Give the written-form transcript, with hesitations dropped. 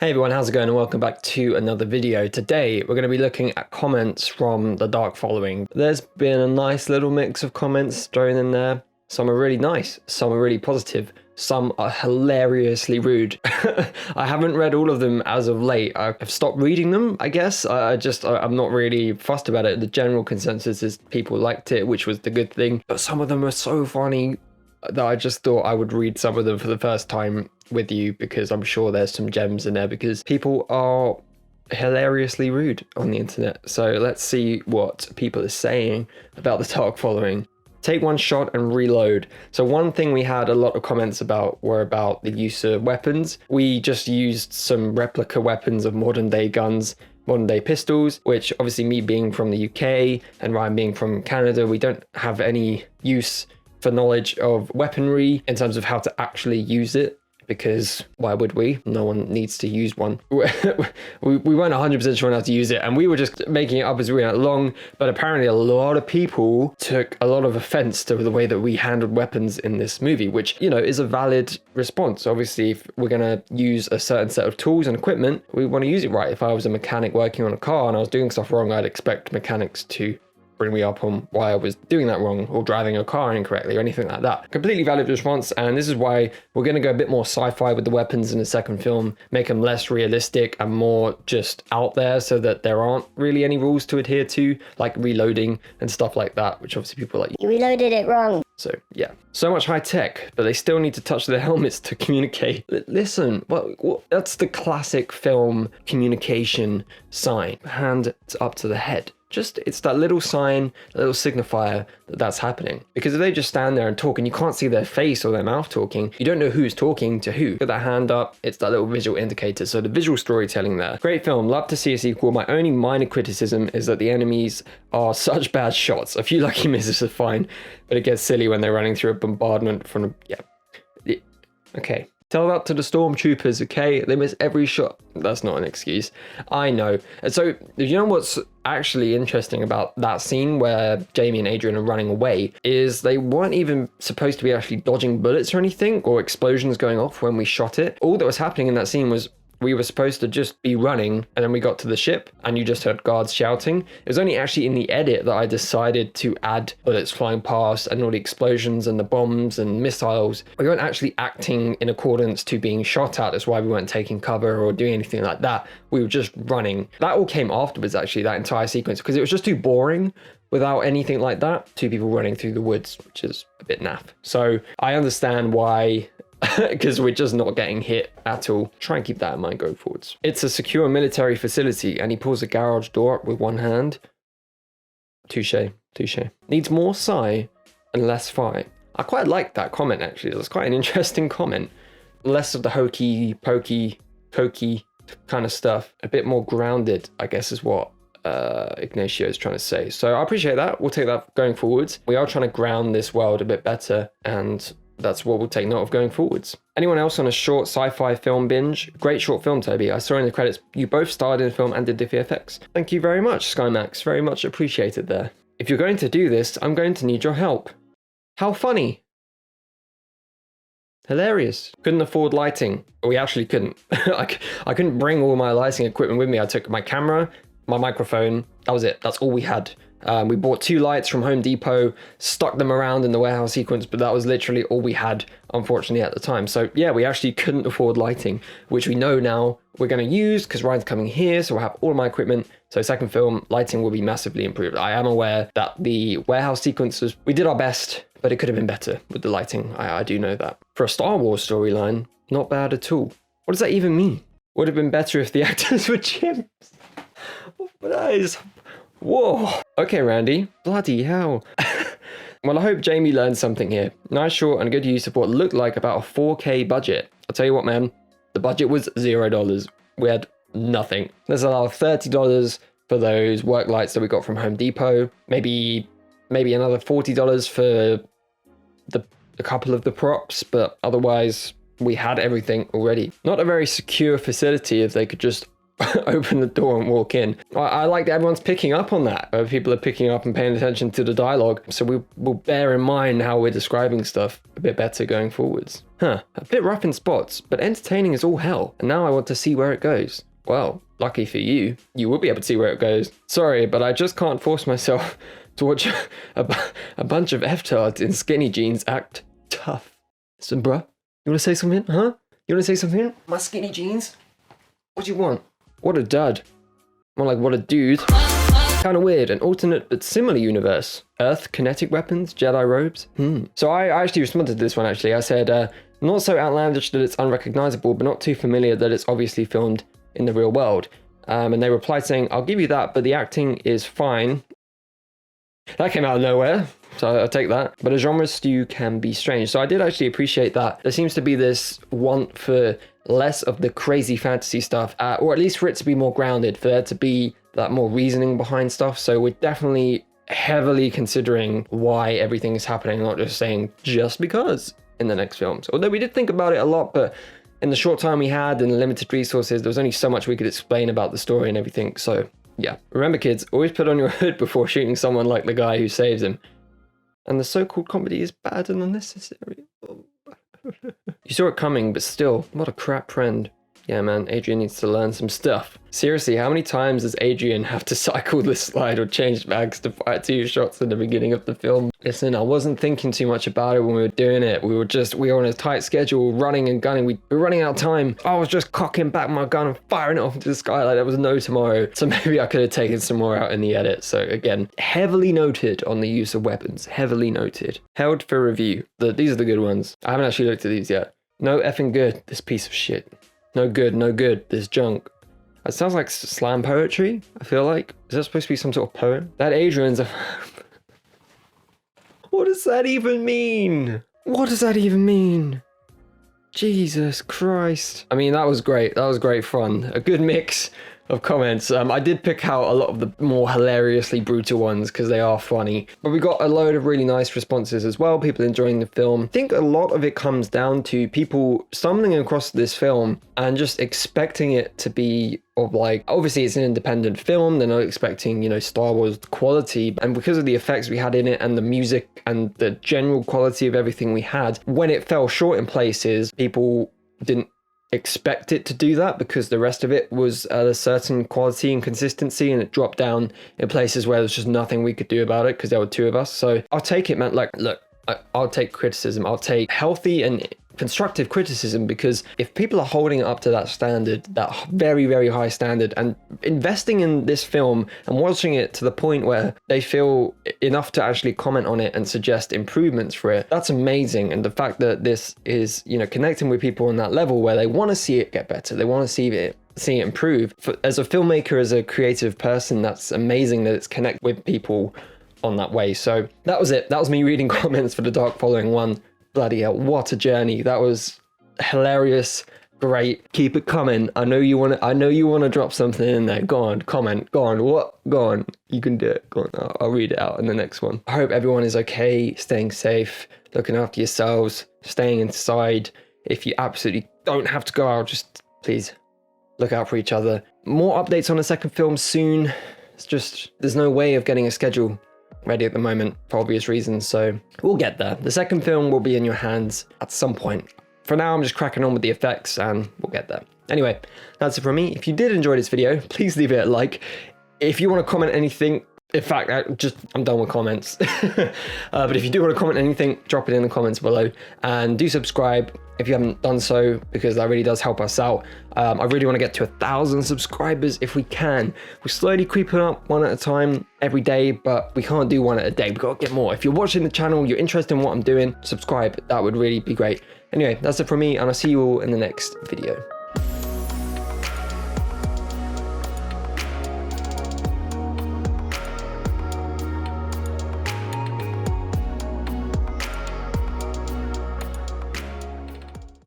Hey everyone, how's it going and welcome back to another video. Today we're going to be looking at comments from the Dark Following. There's been a nice little mix of comments thrown in there. Some are really nice, some are really positive, some are hilariously rude. I haven't read all of them as of late. I've stopped reading them, I guess. I'm not really fussed about it. The general consensus is people liked it, which was the good thing. But some of them are so funny that I just thought I would read some of them for the first time with you, because I'm sure there's some gems in there, because people are hilariously rude on the internet. So let's see what people are saying about the Dark Following. Take one shot and reload. So one thing we had a lot of comments about were about the use of weapons. We just used some replica weapons of modern day guns, modern day pistols, which obviously me being from the UK and Ryan being from Canada, we don't have any use for knowledge of weaponry in terms of how to actually use it, because why would we? No one needs to use one. We weren't 100% sure how to use it, and we were just making it up as we went along, but apparently a lot of people took a lot of offense to the way that we handled weapons in this movie, which, you know, is a valid response. Obviously, if we're going to use a certain set of tools and equipment, we want to use it right. If I was a mechanic working on a car and I was doing stuff wrong, I'd expect mechanics to bring me up on why I was doing that wrong or driving a car incorrectly or anything like that. Completely valid response, and this is why we're going to go a bit more sci-fi with the weapons in the second film, make them less realistic and more just out there, so that there aren't really any rules to adhere to, like reloading and stuff like that, which obviously people are like, you reloaded it wrong. So yeah, so much high tech, but they still need to touch their helmets to communicate. Listen, well, that's the classic film communication sign. Hand up to the head. It's that little sign, a little signifier that that's happening. Because if they just stand there and talk and you can't see their face or their mouth talking, you don't know who's talking to who. Get that hand up, it's that little visual indicator. So the visual storytelling there. Great film, love to see a sequel. My only minor criticism is that the enemies are such bad shots. A few lucky misses are fine, but it gets silly when they're running through a bombardment from a, yeah. Okay. Tell that to the stormtroopers, okay? They miss every shot. That's not an excuse. I know. And so, you know what's actually interesting about that scene where Jamie and Adrian are running away is they weren't even supposed to be actually dodging bullets or anything, or explosions going off when we shot it. All that was happening in that scene was we were supposed to just be running, and then we got to the ship and you just heard guards shouting. It was only actually in the edit that I decided to add bullets flying past and all the explosions and the bombs and missiles. We weren't actually acting in accordance to being shot at. That's why we weren't taking cover or doing anything like that. We were just running. That all came afterwards, actually, that entire sequence, because it was just too boring without anything like that. Two people running through the woods, which is a bit naff. So I understand why, because we're just not getting hit at all. Try and keep that in mind going forwards. It's a secure military facility, and he pulls the garage door up with one hand. Touche, touche. Needs more sci and less fi. I quite like that comment, actually. That's quite an interesting comment. Less of the hokey pokey cokey kind of stuff. A bit more grounded, I guess, is what Ignacio is trying to say. So I appreciate that. We'll take that going forwards. We are trying to ground this world a bit better, and that's what we'll take note of going forwards. Anyone else on a short sci-fi film binge? Great short film, Toby. I saw in the credits you both starred in the film and did the VFX. Thank you very much, SkyMax. Very much appreciated there. If you're going to do this, I'm going to need your help. How funny. Hilarious. Couldn't afford lighting. We actually couldn't. I couldn't bring all my lighting equipment with me. I took my camera, my microphone. That was it. That's all we had. We bought 2 lights from Home Depot, stuck them around in the warehouse sequence, but that was literally all we had, unfortunately, at the time. So yeah, we actually couldn't afford lighting, which we know now we're going to use because Ryan's coming here, so we'll have all my equipment. So second film, lighting will be massively improved. I am aware that the warehouse sequences, we did our best, but it could have been better with the lighting. I do know that. For a Star Wars storyline, not bad at all. What does that even mean? Would have been better if the actors were chimps. That is... Whoa. Okay, Randy. Bloody hell. Well, I hope Jamie learned something here. Nice, short, and good use of what looked like about a 4K budget. I'll tell you what, man. The budget was $0. We had nothing. There's another $30 for those work lights that we got from Home Depot. Maybe another $40 for a couple of the props, but otherwise we had everything already. Not a very secure facility if they could just open the door and walk in. I like that everyone's picking up on that. People are picking up and paying attention to the dialogue. So we will bear in mind how we're describing stuff a bit better going forwards. A bit rough in spots, but entertaining as all hell. And now I want to see where it goes. Well, lucky for you, you will be able to see where it goes. Sorry, but I just can't force myself to watch a bunch of F-tards in skinny jeans act tough. Listen, bruh, you want to say something, huh? You want to say something? My skinny jeans? What do you want? What a dud. More like what a dude. Kind of weird, an alternate but similar universe. Earth, kinetic weapons, Jedi robes. So I actually responded to this one actually. I said, not so outlandish that it's unrecognizable, but not too familiar that it's obviously filmed in the real world. And they replied saying, I'll give you that, but the acting is fine. That came out of nowhere, so I'll take that. But a genre stew can be strange. So I did actually appreciate that. There seems to be this want for less of the crazy fantasy stuff, or at least for it to be more grounded, for there to be that more reasoning behind stuff. So we're definitely heavily considering why everything is happening, not just saying just because in the next films. Although we did think about it a lot, but in the short time we had and the limited resources, there was only so much we could explain about the story and everything. So yeah, remember kids, always put on your hood before shooting someone like the guy who saves him. And the so-called comedy is bad and unnecessary. You saw it coming, but still, what a crap friend. Yeah, man, Adrian needs to learn some stuff. Seriously, how many times does Adrian have to cycle this slide or change bags to fire 2 shots at the beginning of the film? Listen, I wasn't thinking too much about it when we were doing it. We were on a tight schedule, running and gunning. We were running out of time. I was just cocking back my gun and firing it off into the sky like there was no tomorrow. So maybe I could have taken some more out in the edit. So again, heavily noted on the use of weapons. Heavily noted. Held for review. These are the good ones. I haven't actually looked at these yet. No effing good, this piece of shit. No good, this junk. It sounds like slam poetry, I feel like. Is that supposed to be some sort of poem? That Adrian's a... What does that even mean? What does that even mean? Jesus Christ. I mean, that was great. That was great fun. A good mix of comments. I did pick out a lot of the more hilariously brutal ones because they are funny, but we got a load of really nice responses as well, people enjoying the film. I think a lot of it comes down to people stumbling across this film and just expecting it to be of like, obviously it's an independent film, they're not expecting, you know, Star Wars quality, and because of the effects we had in it and the music and the general quality of everything we had, when it fell short in places, people didn't expect it to do that because the rest of it was at a certain quality and consistency, and it dropped down in places where there's just nothing we could do about it because there were 2 of us. So I'll take it, man. Like, look, I'll take criticism. I'll take healthy and constructive criticism, because if people are holding it up to that standard, that very, very high standard, and investing in this film and watching it to the point where they feel enough to actually comment on it and suggest improvements for it, that's amazing. And the fact that this is, you know, connecting with people on that level where they want to see it get better, they want to see it improve. As a filmmaker, as a creative person, that's amazing that it's connect with people on that way. So that was it. That was me reading comments for the Dark Following one. Bloody hell, what a journey. That was hilarious, great. Keep it coming. I know you want to drop something in there. Go on, comment. Go on, what? Go on. You can do it. Go on. I'll read it out in the next one. I hope everyone is okay, staying safe, looking after yourselves, staying inside. If you absolutely don't have to go out, just please look out for each other. More updates on the second film soon. It's just, there's no way of getting a schedule ready at the moment for obvious reasons, so we'll get there. The second film will be in your hands at some point. For now, I'm just cracking on with the effects and we'll get there. Anyway, that's it from me. If you did enjoy this video, please leave it a like. If you want to comment anything, in fact, I'm done with comments. But if you do want to comment anything, drop it in the comments below, and do subscribe if you haven't done so, because that really does help us out. I really want to get to 1,000 subscribers if we can. We're slowly creeping up one at a time every day, but we can't do one at a day. We've got to get more. If you're watching the channel, you're interested in what I'm doing, subscribe. That would really be great. Anyway, that's it from me, and I'll see you all in the next video.